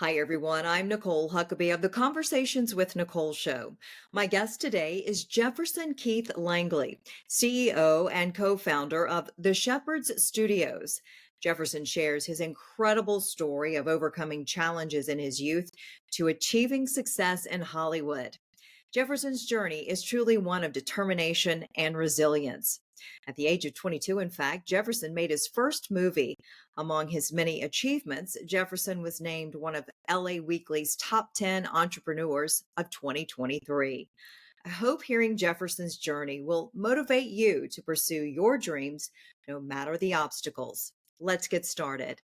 Hi, everyone. I'm Nicole Huckabee of the Conversations with Nicole Show. My guest today is Jefferson Keith Langley, CEO and co founder of The Shepherd's Studios. Jefferson shares his incredible story of overcoming challenges in his youth to achieving success in Hollywood. Jefferson's journey is truly one of determination and resilience. At the age of 22, in fact, Jefferson made his first movie. Among his many achievements, Jefferson was named one of LA Weekly's top 10 entrepreneurs of 2023. I hope hearing Jefferson's journey will motivate you to pursue your dreams no matter the obstacles. Let's get started.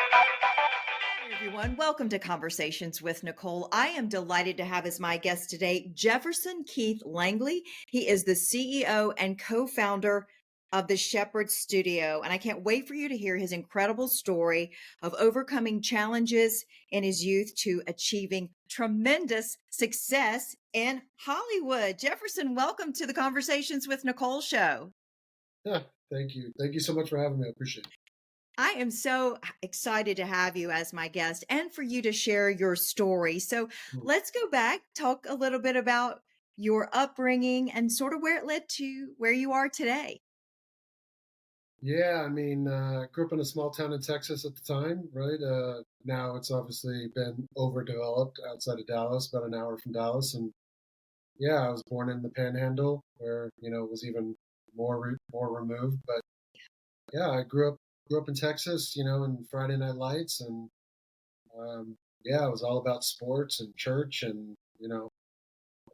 Hey everyone, welcome to Conversations with Nicole. I am delighted to have as my guest today Jefferson Keith Langley. He is the CEO and co-founder of the Shepherd Studio, and I can't wait for you to hear his incredible story of overcoming challenges in his youth to achieving tremendous success in Hollywood. Jefferson, welcome to the Conversations with Nicole show. Yeah, thank you. Thank you so much for having me. I appreciate it. I am so excited to have you as my guest and for you to share your story. So Mm. let's go back, talk a little bit about your upbringing and sort of where it led to where you are today. Yeah, I grew up in a small town in Texas at the time, right? Now it's obviously been overdeveloped outside of Dallas, about an hour from Dallas. And yeah, I was born in the Panhandle, where it was even more removed. But yeah, I grew up in Texas, in Friday Night Lights, and yeah, it was all about sports and church and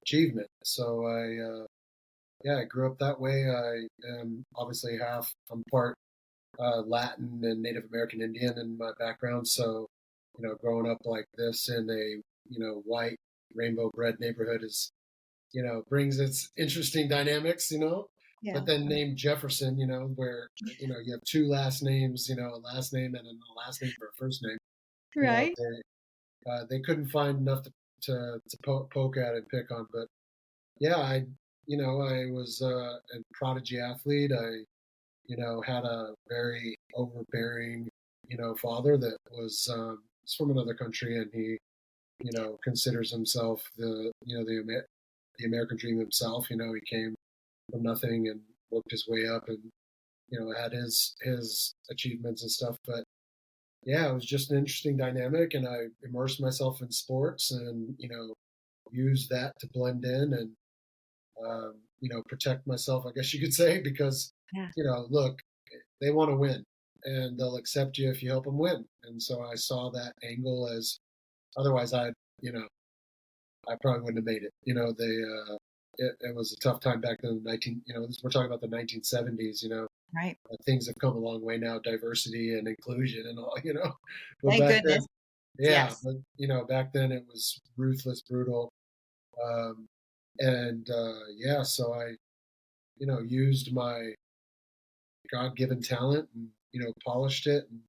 achievement. So I grew up that way. I am obviously I'm part Latin and Native American Indian in my background. So, growing up like this in a, white rainbow bred neighborhood brings its interesting dynamics. Yeah. But then named Jefferson, where, you have two last names, a last name and a last name for a first name, Right. they couldn't find enough to poke at and pick on. But yeah, I was a prodigy athlete. I had a very overbearing, father that was from another country, and he, considers himself the American dream himself. He came from nothing and worked his way up, and had his achievements and stuff. But yeah, it was just an interesting dynamic, and I immersed myself in sports, and used that to blend in and protect myself, I guess you could say, because Yeah. look, they want to win, and they'll accept you if you help them win. And so I saw that angle as otherwise you know, I probably wouldn't have made it. It was a tough time back then. We're talking about the 1970s. Right. Things have come a long way now, diversity and inclusion and all. But Thank back then, goodness. yeah, Yes. but back then it was ruthless, brutal, um, and yeah. So I, used my God-given talent and polished it and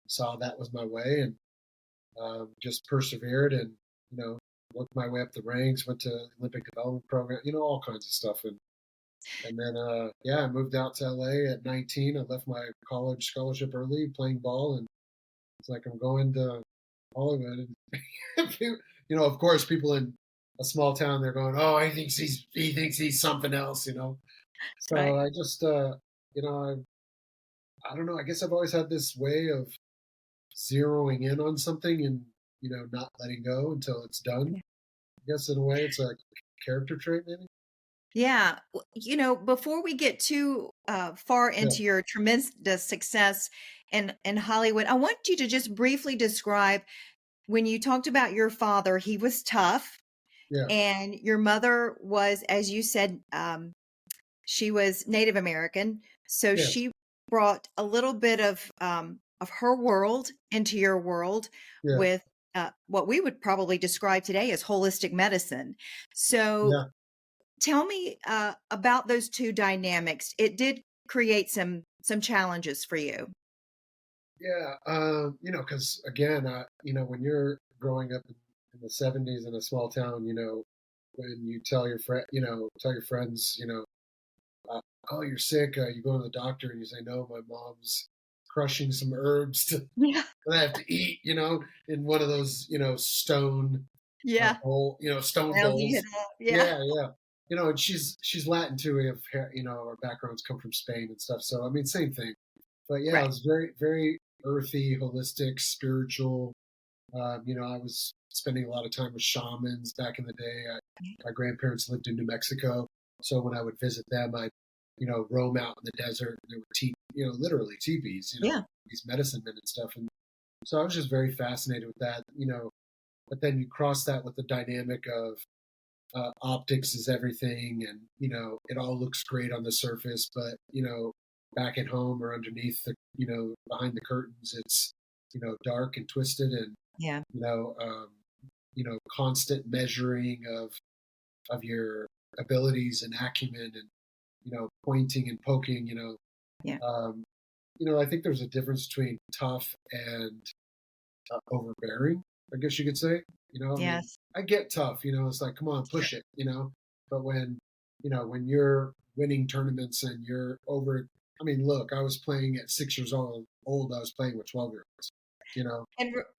saw that was my way, and just persevered and you know worked my way up the ranks. Went to Olympic development program, all kinds of stuff, and then yeah, I moved out to LA at 19. I left my college scholarship early playing ball, and it's like I'm going to Hollywood. And of course, people in a small town, they're going, "Oh, he thinks he's something else." So Right. I just you know I don't know. I guess I've always had this way of zeroing in on something and not letting go until it's done. I guess in a way it's a character trait, maybe. Yeah. Before we get too far Yeah, into your tremendous success in Hollywood, I want you to just briefly describe when you talked about your father. He was tough, yeah, and your mother was, as you said, she was Native American, so yeah, she brought a little bit of her world into your world yeah, with what we would probably describe today as holistic medicine. So yeah, tell me about those two dynamics. It did create some challenges for you. yeah. Because again, when you're growing up in the '70s in a small town, when you tell your friends, uh, oh, you're sick. You go to the doctor and you say, no, my mom's crushing some herbs Yeah. that I have to eat, in one of those, stone Yeah. stone Rounding it bowls. up. Yeah. Yeah, yeah. And she's Latin too. We have, our backgrounds come from Spain and stuff. So I mean, same thing. But yeah, it Right. was very, very earthy, holistic, spiritual. I was spending a lot of time with shamans back in the day. My grandparents lived in New Mexico, so when I would visit them, I'd roam out in the desert. And there were literally teepees, Yeah. these medicine men and stuff. And so I was just very fascinated with that. But then you cross that with the dynamic of optics is everything, and it all looks great on the surface, but back at home or underneath the behind the curtains, it's dark and twisted, and Yeah. you know um, constant measuring of your abilities and acumen, and pointing and poking. Yeah. Um, I think there's a difference between tough and overbearing, I guess you could say. I mean, Yes. I get tough, it's like, come on, Sure. push it. But when you're winning tournaments and you're over, I mean, look, I was playing at 6 years old, I was playing with 12-year-olds, you know?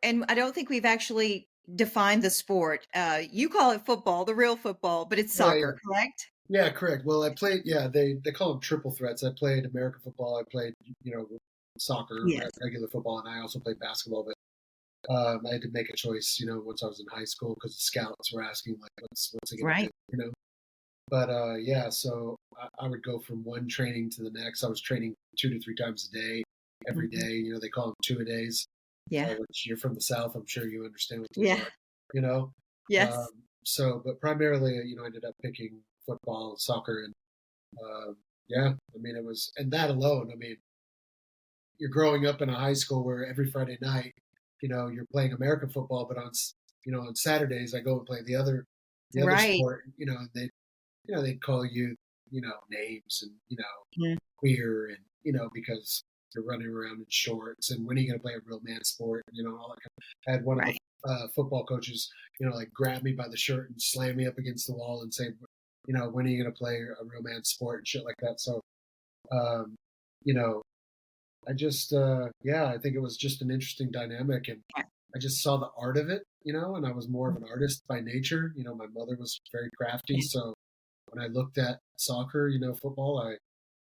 And I don't think we've actually defined the sport. You call it football, the real football, but it's Yeah, yeah. soccer, correct? Yeah, correct. Well, I played, yeah, they call them triple threats. I played American football, I played, soccer, Yes. regular football, and I also played basketball. But I had to make a choice, once I was in high school because the scouts were asking like, what's he gonna Right. do? But yeah, so I would go from one training to the next. I was training 2 to 3 times a day, every Mhm. day. They call them two-a-days, Yeah. which you're from the South. I'm sure you understand what those Yeah. are. You know, Yes. but primarily, I ended up picking football, soccer, and yeah, I mean, it was, and that alone, I mean, you're growing up in a high school where every Friday night, you're playing American football, but on Saturdays I go and play the other Right. sport. And they'd call you, names and Mm. queer, and because you're running around in shorts, and when are you going to play a real man sport? All that kind of. I had one of the Right. football coaches, like grab me by the shirt and slam me up against the wall and say, when are you going to play a real man sport and shit like that. So, um, you know, I just, yeah, I think it was just an interesting dynamic, and Yeah. I just saw the art of it, and I was more of an artist by nature. My mother was very crafty, Yeah. so when I looked at soccer, football, I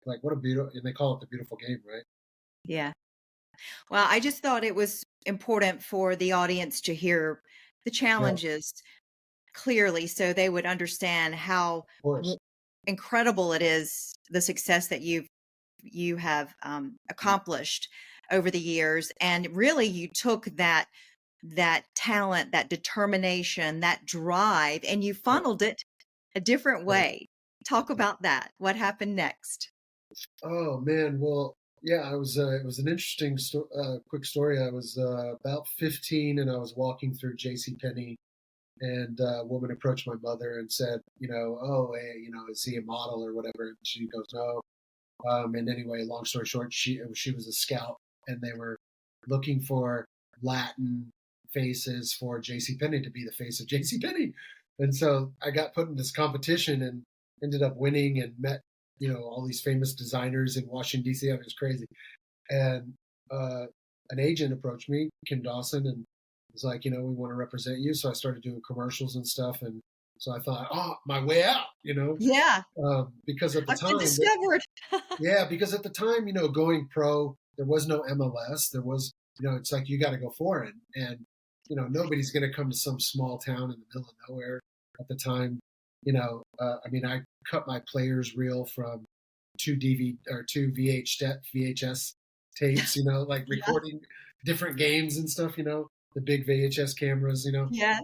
like, what a beautiful, and they call it the beautiful game, right? Yeah. Well, I just thought it was important for the audience to hear the Yeah, of challenges clearly so they would understand how w- course. incredible it is, the success that you have Mm, accomplished over the years. And really you took that talent, that determination, that drive, and you yeah, funneled it a different right. way. Talk about that. What happened next? Oh man, well, yeah, I was. It was an interesting, quick story. I was about 15, and I was walking through J.C. Penney, and a woman approached my mother and said, oh, hey, is he a model or whatever? And she goes, no. And anyway, long story short, she was a scout, and they were looking for Latin faces for J.C. Penney to be the face of J.C. Penney. And so I got put in this competition and ended up winning, and met all these famous designers in Washington D.C. It was crazy. And uh, an agent approached me, Kim Dawson, and was like, we want to represent you. So I started doing commercials and stuff, and so I thought, oh, my way out, Yeah, because at the I've been time, discovered. yeah, because at the time, going pro, there was no MLS. There was, it's like you got to go for it, and nobody's going to come to some small town in the middle of nowhere at the time. I mean, I cut my players reel from two VHS tapes, like Yeah. recording different games and stuff. The big VHS cameras. Yes.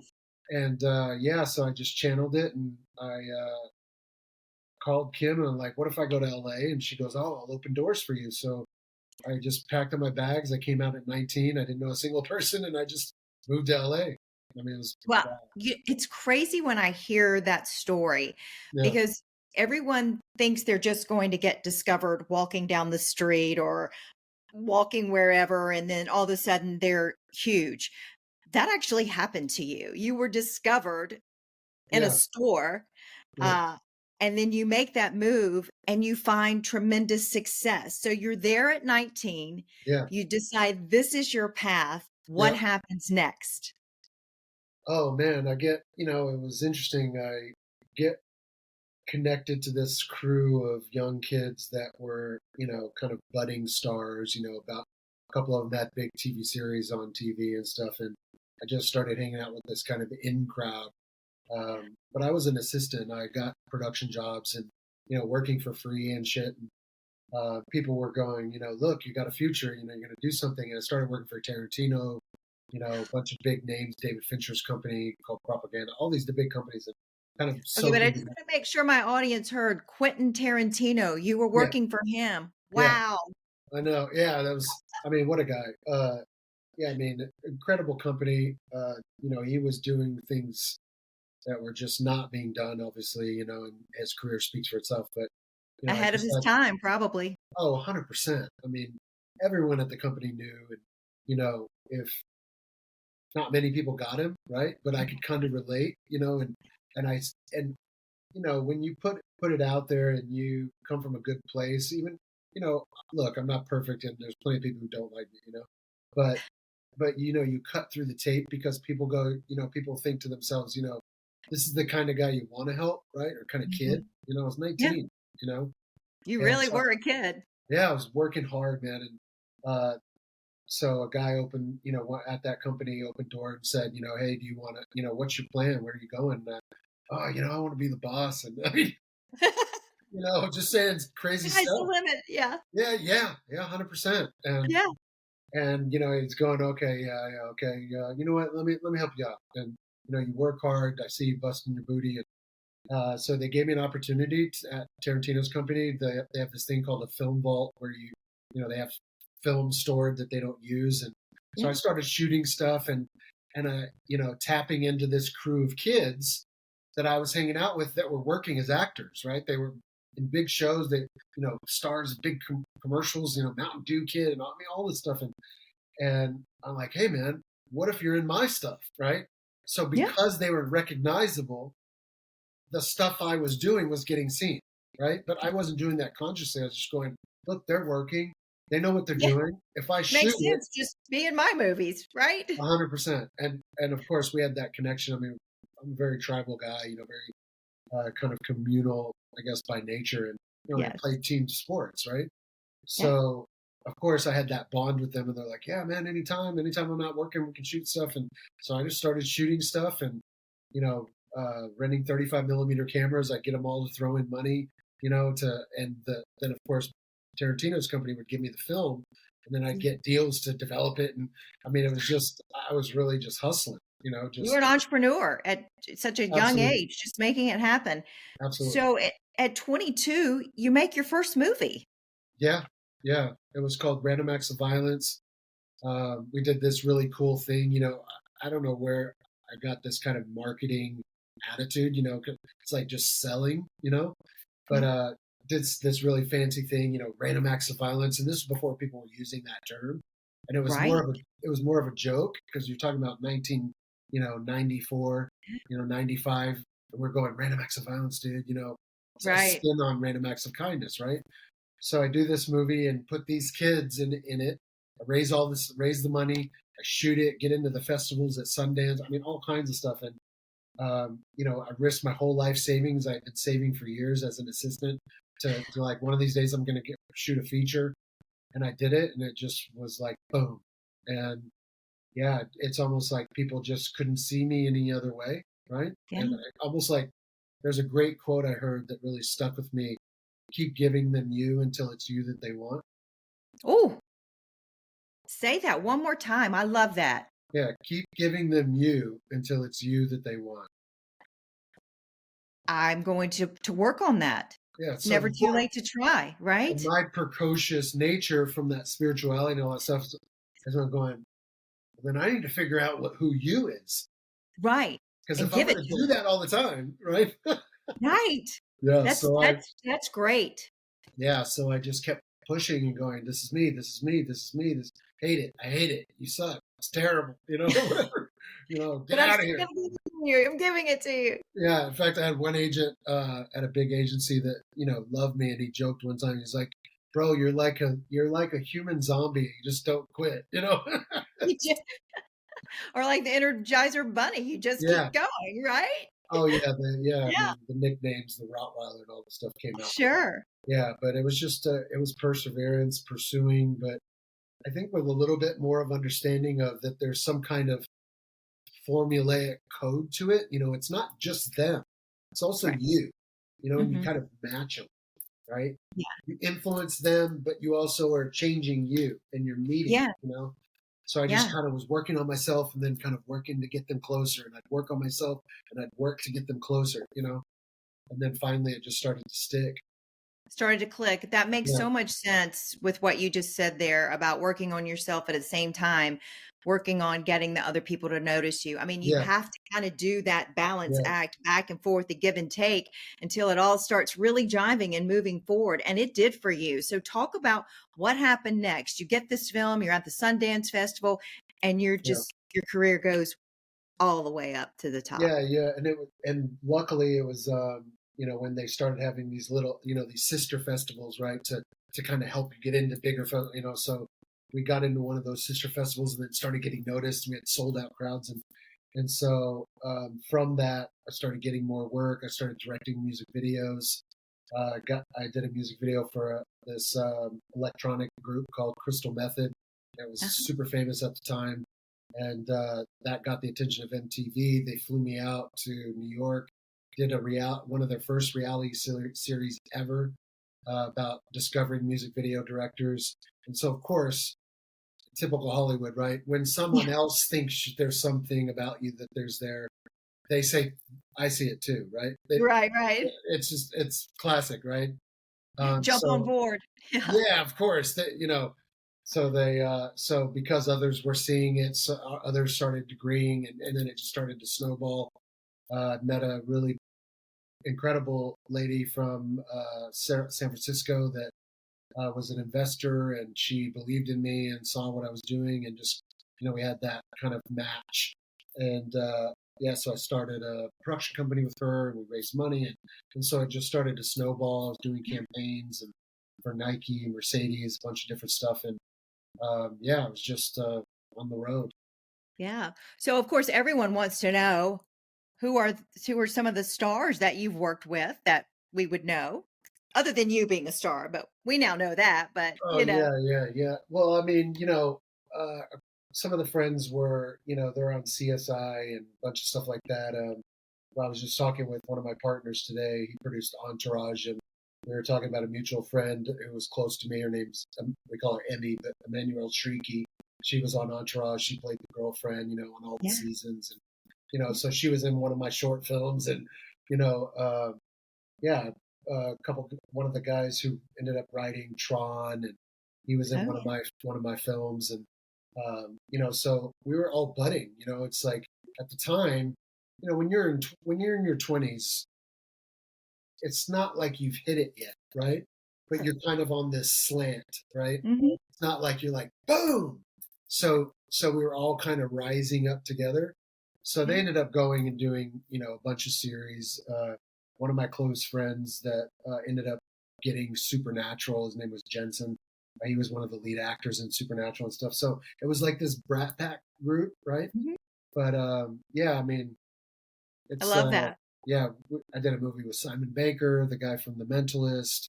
And yeah, so I just channeled it, and I called Kim, and I'm like, what if I go to LA? And she goes, oh, I'll open doors for you. So I just packed up my bags. I came out at 19. I didn't know a single person, and I just moved to LA. I mean, it was Well, bad. it's crazy when I hear that story Yeah, because everyone thinks they're just going to get discovered walking down the street or walking wherever, and then all of a sudden they're huge. That actually happened to you. You were discovered in a yeah, store. yeah, Uh, And then you make that move and you find tremendous success. So you're there at 19. Yeah. You decide this is your path. What Yeah. happens next? Oh man, it was interesting. I get connected to this crew of young kids that were, kind of budding stars, about a couple of them had big TV series on TV and stuff. And I just started hanging out with this kind of in crowd. But I was an assistant. I got production jobs and, working for free and shit. And, people were going, look, you got a future, you're going to do something. And I started working for Tarantino, a bunch of big names, David Fincher's company called Propaganda, all these the big companies that kind of Okay, but I soaking. just want to make sure my audience heard Quentin Tarantino. You were Yeah, working for him. yeah, Wow. I know. Yeah, what a guy. Yeah, incredible company. He was doing things that were just not being done, obviously, and his career speaks for itself. But, I Ahead of just his had, time, probably. 100%. Everyone at the company knew, and, if not many people got him, right? But I could kind of relate, and I, and, when you put it out there and you come from a good place, even, look, I'm not perfect and there's plenty of people who don't like me, but, you cut through the tape because people go, people think to themselves, this is the kind of guy you want to help, right? Or kind of kid, I was 19, Yeah. You and really so, were a kid. yeah, I was working hard, man. And, so a guy opened, at that company opened door and said, hey, do you want to, what's your plan? Where are you going? Oh, I want to be the boss. And just saying crazy Sky's the stuff. limit. Yeah. Yeah, 100%. Yeah. And he's going, okay, yeah, okay, you know what? Let me help you out. And you work hard. I see you busting your booty. And so they gave me an opportunity at Tarantino's company. They have this thing called a film vault where they have film stored that they don't use. And so I started shooting stuff and tapping into this crew of kids that I was hanging out with that were working as actors, right? They were in big shows that, stars, big commercials, Mountain Dew Kid and all this stuff. And I'm like, hey man, what if you're in my stuff, right? So because they were recognizable, the stuff I was doing was getting seen, right? But I wasn't doing that consciously. I was just going, look, they're working. They know what they're doing. If I shoot Makes it, sense. Just be in my movies, right? 100%. And of course we had that connection. I'm a very tribal guy, very kind of communal, I guess, by nature. And, I play team sports, right? So, of course, I had that bond with them. And they're like, yeah, man, anytime I'm not working, we can shoot stuff. And so I just started shooting stuff and, renting 35 millimeter cameras. I'd get them all to throw in money, then of course, Tarantino's company would give me the film and then I'd get deals to develop it. And I was really just hustling, You were an entrepreneur at such a young absolutely. age, just making it happen. Absolutely. So at 22, you make your first movie. Yeah. Yeah. It was called Random Acts of Violence. We did this really cool thing, I don't know where I got this kind of marketing attitude, it's like just selling, but did this really fancy thing, Random Acts of Violence. And this was before people were using that term. And it was more of a joke because you're talking about 94, 95. And we're going Random Acts of Violence, dude, it's a spin on Random Acts of Kindness, right? So I do this movie and put these kids in it. I raise the money. I shoot it, get into the festivals at Sundance. All kinds of stuff. And, I risked my whole life savings. I've been saving for years as an assistant to like one of these days I'm going to shoot a feature. And I did it and it just was like, boom. And yeah, it's almost like people just couldn't see me any other way. Right. Yeah. And almost like there's a great quote I heard that really stuck with me. Keep giving them you until it's you that they want. Oh, say that one more time. I love that. Yeah, keep giving them you until it's you that they want. I'm going to work on that. Yeah, it's never too late to try, right? My precocious nature from that spirituality and all that stuff is I'm going, well, then I need to figure out who you is. Right. Because if I'm going to do that all the time, right? Right. Yeah. That's great. Yeah. So I just kept pushing and going, this is me, this is me, this is me, I hate it, you suck, it's terrible, whatever, get out of here. you. I'm giving it to you. Yeah, in fact, I had one agent at a big agency that loved me, and he joked one time. He's like, "Bro, you're like a human zombie. You just don't quit." You just, or like the Energizer Bunny, you just Yeah. keep going, right? Oh yeah, I Yeah, mean, the nicknames, the Rottweiler, and all the stuff came out. sure. Yeah, but it was just it was perseverance, pursuing, but I think with a little bit more of understanding of that there's some kind of formulaic code to it. It's not just them; it's also Right. you. And you Hmm. kind of match them, right? Yeah. You influence them, but you also are changing you, and you're meeting. Yeah. So I just Yeah. kind of was working on myself, and then kind of working to get them closer, and I'd work on myself, and I'd work to get them closer. And then finally it just started to stick. Started to click. That makes Yeah, so much sense with what you just said there about working on yourself at the same time, working on getting the other people to notice you. I mean, you yeah, have to kind of do that balance yeah, act back and forth, the give and take until it all starts really jiving and moving forward. And it did for you. So talk about what happened next. You get this film, you're at the Sundance Festival, and yeah. your career goes all the way up to the top. Yeah, yeah, and luckily it was when they started having these little these sister festivals, right, to kind of help you get into bigger so we got into one of those sister festivals and then started getting noticed. We had sold out crowds, and so from that I started getting more work. I started directing music videos. I did a music video for this electronic group called Crystal Method. It was Uh-huh. super famous at the time, and that got the attention of MTV. They flew me out to New York, did one of their first reality series ever about discovering music video directors. And so, of course, typical Hollywood, right? When Yeah. someone else thinks there's something about you that there's there, they say, "I see it too," right? Right, right. It's classic, right? Jump on So board. Yeah. yeah, of course. So so because others were seeing it, so others started agreeing, and then it just started to snowball. Met a really incredible lady from San Francisco that was an investor, and she believed in me and saw what I was doing, and just we had that kind of match, and yeah, so I started a production company with her, and we raised money, and so it just started to snowball. I was doing campaigns and for Nike, Mercedes, a bunch of different stuff, and yeah, I was just on the road. Yeah. So of course everyone wants to know who are some of the stars that you've worked with that we would know, other than you being a star, but we now know that, but Oh yeah, yeah, yeah. Well, I mean, some of the friends were, they're on CSI and a bunch of stuff like that. Well, I was just talking with one of my partners today. He produced Entourage, and we were talking about a mutual friend who was close to me. Her name's we call her Emmy, but Emmanuel Shrieky. She was on Entourage. She played the girlfriend, on all the Yeah. seasons, and so she was in one of my short films, and you know, uh, yeah, one of the guys who ended up writing Tron, and he was in Oh, one of my films, and so we were all budding. It's like at the time, when you're in your 20s, it's not like you've hit it yet, right? But right. you're kind of on this slant, right? Mhm. It's not like you're like boom. So we were all kind of rising up together. So they Yeah. ended up going and doing a bunch of series. One of my close friends that ended up getting Supernatural. His name was Jensen. He was one of the lead actors in Supernatural and stuff. So it was like this brat pack group, right? Mhm. But yeah, I mean, I it's love that. yeah. I did a movie with Simon Baker, the guy from The Mentalist.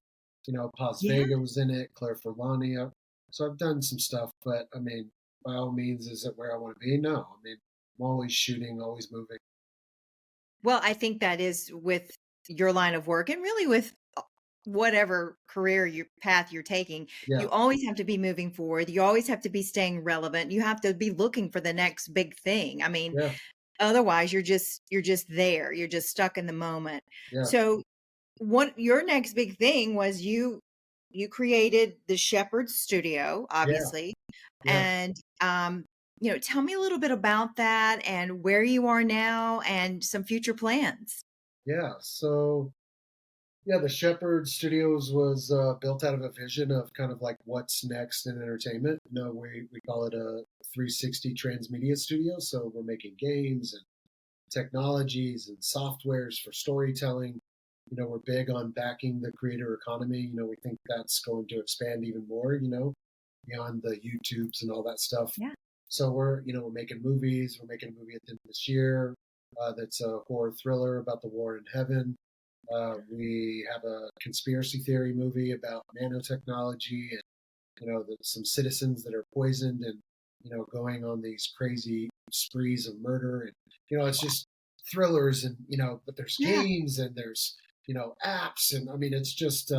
Paz Yeah. Vega was in it. Claire Forlani. So I've done some stuff, but I mean, by all means, is it where I want to be? No, I mean, I'm always shooting, always moving. Well, I think that is with your line of work and really with whatever career your path you're taking, Yeah, you always have to be moving forward. You always have to be staying relevant. You have to be looking for the next big thing. I mean, yeah, otherwise you're just there. You're just stuck in the moment. yeah, So what your next big thing was you created the Shepherd Studio, yeah, obviously. yeah, And tell me a little bit about that and where you are now and some future plans. yeah. So yeah, the Shepherd Studios was built out of a vision of kind of like what's next in entertainment. We call it a 360 transmedia studio. So we're making games and technologies and softwares for storytelling. We're big on backing the creator economy. We think that's going to expand even more, beyond the YouTubes and all that stuff. Yeah. So we're making movies. We're making a movie at the end of this year that's a horror thriller about the war in heaven. We have a conspiracy theory movie about nanotechnology and, some citizens that are poisoned and, going on these crazy sprees of murder. And, it's just thrillers and, but there's Yeah. games and there's, apps. And I mean, it's just,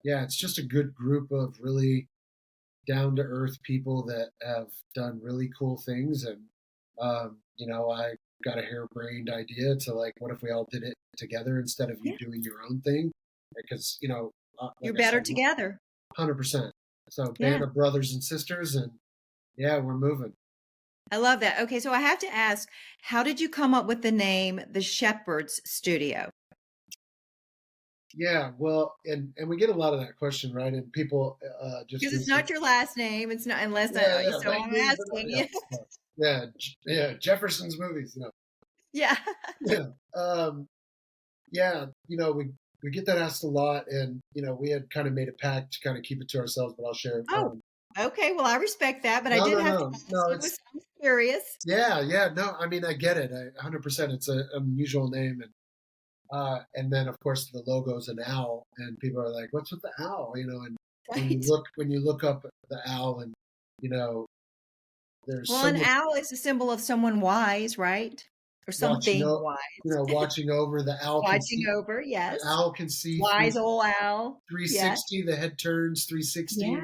it's just a good group of really down to earth people that have done really cool things. And, I got a harebrained idea to like, what if we all did it together instead of you doing your own thing? Because, like You're I better said, together. 100%. So Yeah. band of brothers and sisters, and yeah, we're moving. I love that. Okay, so I have to ask, how did you come up with the name The Shepherd's Studio? Yeah, well, and we get a lot of that question, right? And people just Because it's recently, not your last name. It's not unless yeah, so thank I'm you, but asking yeah, you. yeah, Jefferson's movies, Yeah. yeah, yeah, we get that asked a lot, and we had kind of made a pact to kind of keep it to ourselves, but I'll share. Oh, okay. Well, I respect that, but I No, did no, have to no, ask no, you. I'm curious. yeah, no, I mean, I get it, 100%. It's an unusual name, and then of course the logo's an owl, and people are like, "What's with the owl?" And Right. when you look up the owl, and you know, there's Well, so an much owl is a symbol of someone wise, right? Or watching something wise. watching over. Watching over, The yes. owl can see Wise old owl. Yes. 360. The head turns Yeah. 360.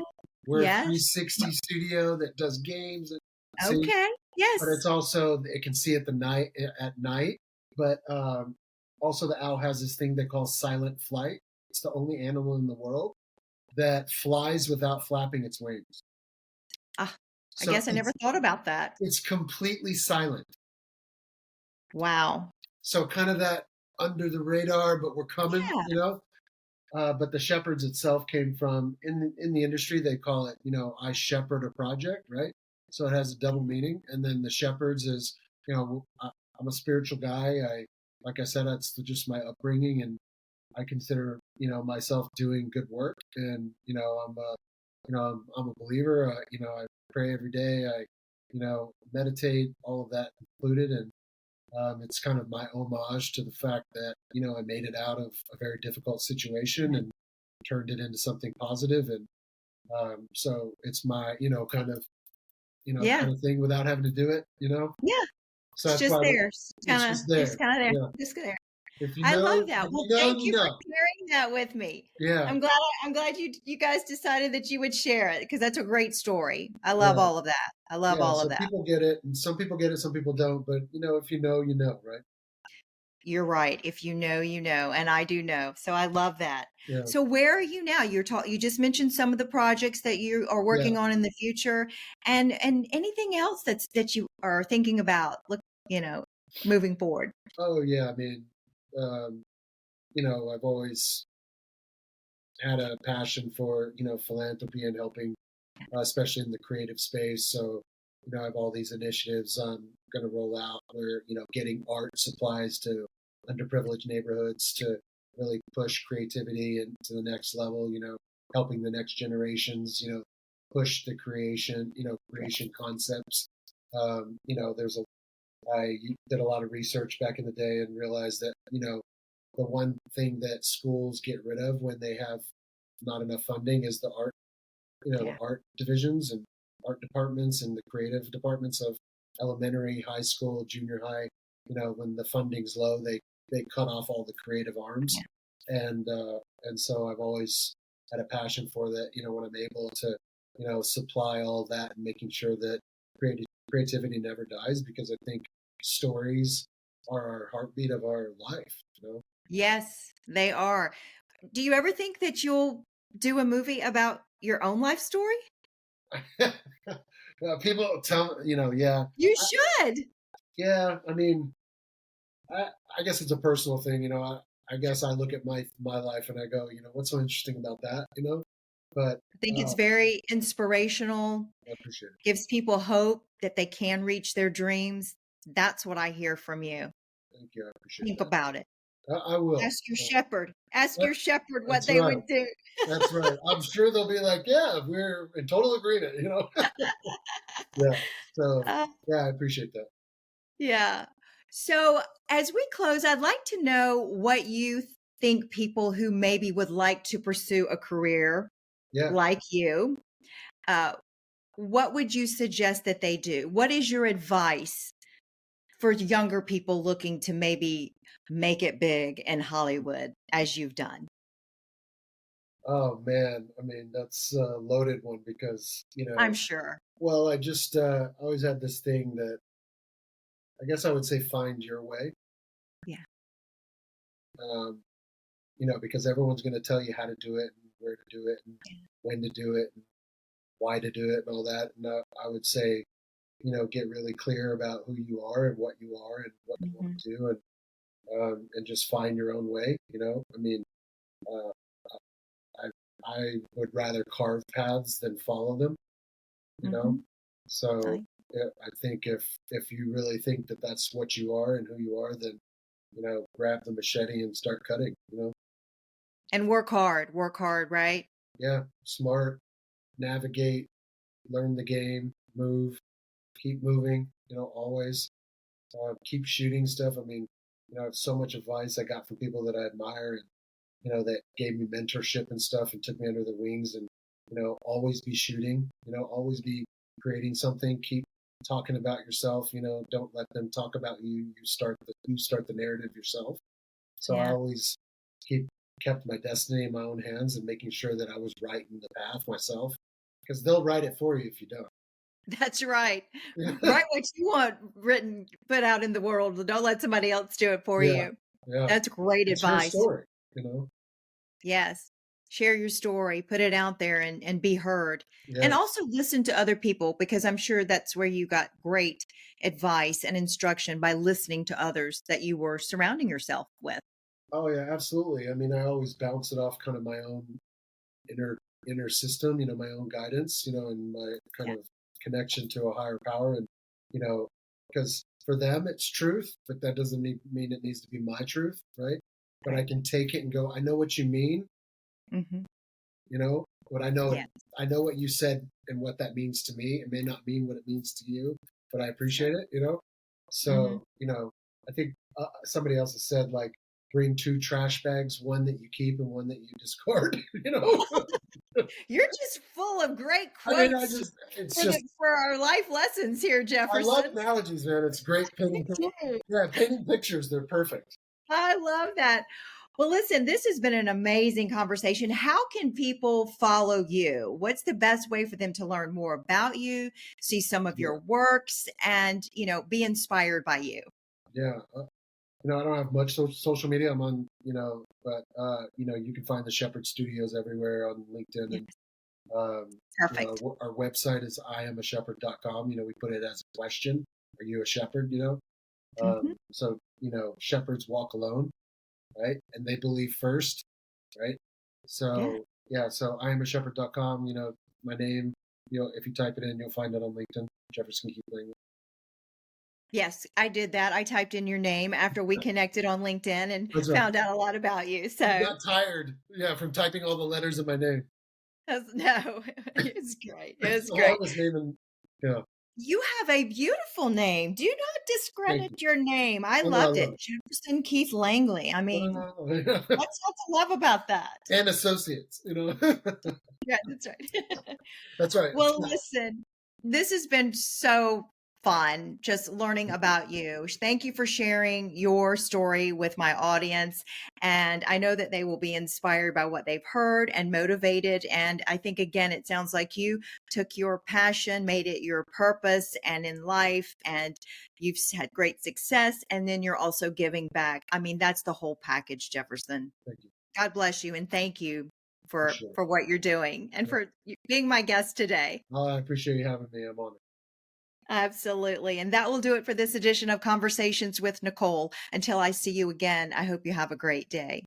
We're a Yes. 360 studio that does games and see, Okay. but Yes. it's also it can see at night. But also the owl has this thing they call silent flight. It's the only animal in the world that flies without flapping its wings. Ah, I So guess I never thought about that. it's completely silent. Wow. So kind of that under the radar, but we're coming, Yeah. But the Shepherds itself came from in the industry they call it, I shepherd a project, right? So it has a double meaning. And then the Shepherds is, I'm a spiritual guy. Like I said, that's just my upbringing, and I consider myself doing good work, and I'm a believer. I pray every day. I meditate, all of that included, and it's kind of my homage to the fact that I made it out of a very difficult situation and turned it into something positive, and so it's my Yeah. kind of thing without having to do it. Yeah. So It's that's just why there. it's just there. Just kind of there. Yeah. Just there. If you I know, love that. if Well, you know, thank you you for know. sharing that with me. Yeah. I'm glad you guys decided that you would share it because that's a great story. I love Yeah. all of that. I love Yeah. all of So that. people get it, and some people get it, some people don't. But if you know, you know, right? You're right. If you know, you know, and I do know. So I love that. Yeah. So where are you now? You just mentioned some of the projects that you are Yeah. working on in the future, and anything else that you are thinking about. Look, moving forward. Oh yeah. I mean, um, I've always had a passion for philanthropy and helping, especially in the creative space. So I have all these initiatives I'm going to roll out where getting art supplies to underprivileged neighborhoods to really push creativity and to the next level. Helping the next generations. Push the creation concepts. There's a I did a lot of research back in the day and realized that the one thing that schools get rid of when they have not enough funding is the art, the Yeah. art divisions and art departments and the creative departments of elementary, high school, junior high. When the funding's low, they cut off all the creative arms, and so I've always had a passion for that. When I'm able to supply all of that and making sure that creativity never dies, because I think stories are our heartbeat of our life. Yes, they are. Do you ever think that you'll do a movie about your own life story? People tell yeah, You should. yeah. I mean, I guess it's a personal thing. I guess I look at my life and I go, what's so interesting about that? But I think it's very inspirational, I appreciate it. gives people hope that they can reach their dreams. That's what I hear from you. Thank you. I appreciate Think that. about it. I will. Ask your shepherd. Ask That- your shepherd what That's they right. would do. That's right. I'm sure they'll be like, yeah, we're in total agreement, Yeah. So, Uh, yeah, I appreciate that. yeah. So, as we close, I'd like to know what you think people who maybe would like to pursue a career Yeah. like you, uh, what would you suggest that they do? What is your advice for younger people looking to maybe make it big in Hollywood as you've done? Oh man, I mean that's a loaded one because I'm sure. well, I just always had this thing that I guess I would say find your way. Yeah. Um, because everyone's going to tell you how to do it and where to do it and when to do it and why to do it and all that. And I would say, get really clear about who you are and what you are and what you want Mhm. to do and just find your own way. I mean, uh, I I would rather carve paths than follow them. You know, Mhm. so I yeah, I think if you really think that that's what you are and who you are, then grab the machete and start cutting. And work hard, right? Yeah, smart, navigate, learn the game, move, keep moving. Always keep shooting stuff. I mean, I have so much advice I got from people that I admire and that gave me mentorship and stuff and took me under the wings and always be shooting. Always be creating something. Keep talking about yourself. Don't let them talk about you. You start the narrative yourself. So I Yeah. always kept my destiny in my own hands and making sure that I was right in the path myself because they'll write it for you if you don't. That's right. Write what you want written, put out in the world. Don't let somebody else do it for Yeah, you. yeah. That's great It's your advice. story. You know. Yes. Share your story, put it out there and be heard. And Yes. also listen to other people because I'm sure that's where you got great advice and instruction by listening to others that you were surrounding yourself with. Oh yeah, absolutely. I mean, I always bounce it off kind of my own inner inner system, my own guidance, and my kind Yeah. of connection to a higher power, and you know, because for them it's truth, but that doesn't mean it needs to be my truth, right? But I Right. can take it and go, I know what you mean, Hmm. but Yeah. I know what you said and what that means to me. It may not mean what it means to you, but I Sure. appreciate it. Hmm. So, I think somebody else has said like bring two trash bags, one that you keep and one that you discard. You're just full of great I mean, quotes it's for just, for our life lessons here, I love Jefferson. analogies, man. It's great Me painting. too. Yeah, painting pictures. They're perfect. I love that. Well, listen, this has been an amazing conversation. How can people follow you? What's the best way for them to learn more about you, see some of Yeah, your works, and, be inspired by you? yeah. I don't have much social media. I'm on, but you can find the Shepherd Studios everywhere on LinkedIn, Yeah. and Perfect. our website is iamashepherd.com. We put it as a question: are you a shepherd? Hmm. So shepherds walk alone, right? And they believe first, right? Yeah. So yeah, so iamashepherd.com. My name. If you type it in, you'll find it on LinkedIn. Jefferson Keith Langley. Yes, I did that. I typed in your name after we connected on LinkedIn and That's right. found out a lot about you. You So, got tired, yeah, from typing all the letters in my name. no, it's great. It It's was the great. longest name in. Yeah, You have a beautiful name. Do not thank you. discredit your name. I Oh no, I loved love it. it. Jefferson Keith Langley. I mean, Oh, what's not to love about that? and associates. Yeah, that's right. That's right. It's Well, cool. listen, this has been so fun just learning about you. Thank you for sharing your story with my audience. And I know that they will be inspired by what they've heard and motivated. And I think, again, it sounds like you took your passion, made it your purpose and in life, and you've had great success. And then you're also giving back. I mean, that's the whole package, Jefferson. Thank you. God bless you and thank you for Appreciate it. what you're doing and Yeah. for being my guest today. Oh, I appreciate you having me. I'm on it. Absolutely. And that will do it for this edition of Conversations with Nicole. Until I see you again, I hope you have a great day.